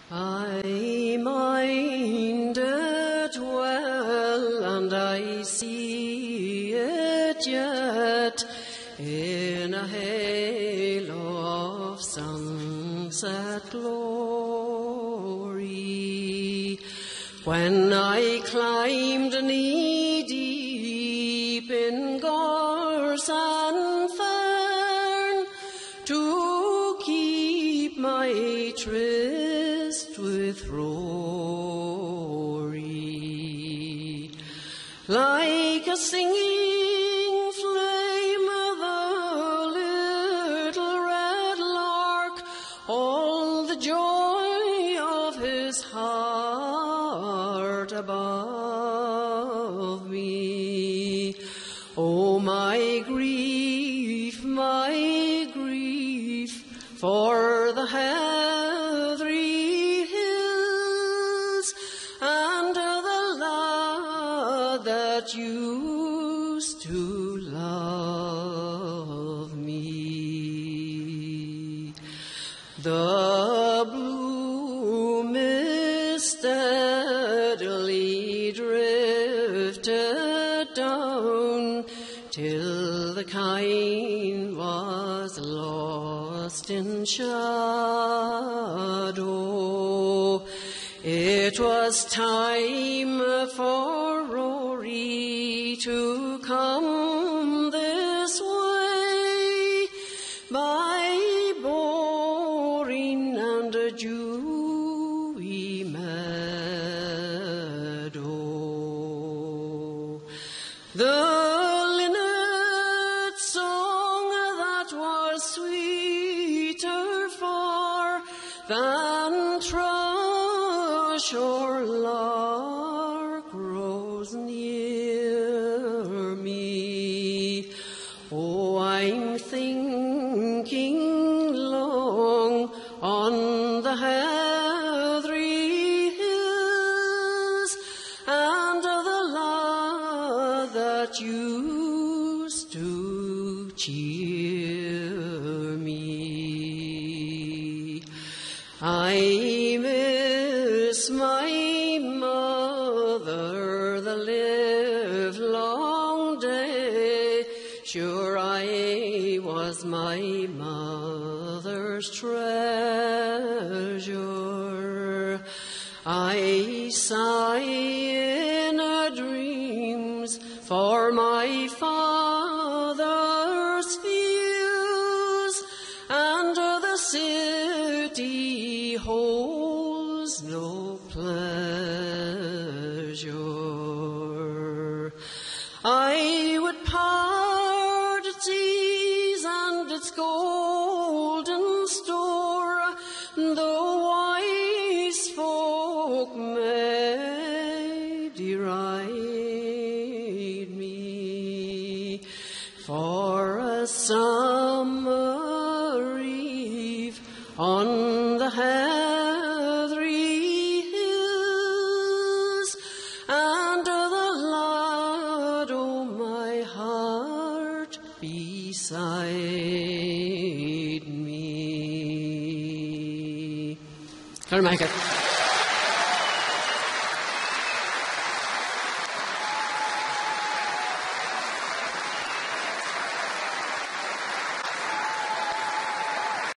I mind it well, and I see it yet in a halo of sunset glory, when I climbed knee-deep in gorse and fern to keep my tryst with Rory. Like a singing flame, the little red lark, all the joy of his heart above me. Oh, my grief, for the heathery hills and the lad that used to love me. The blue mist steadily drifted down till the kine was lost in shadow. It was time for Rory to come this way by Boreen and a dewy meadow. The linnet song that was sweeter far than thrush or lark rose near me. Oh, I'm thinking long on the heathery hills and the lad that used to cheer me. I miss my mother the livelong day. Sure, I was my mother's treasure. I sigh in her dreams for my father's fields, and the city holds no pleasure. I would part its ease and its golden store, though wise folk may deride me, for a summer eve on the heathery hills, and the lad o' my heart beside me. Carmichael.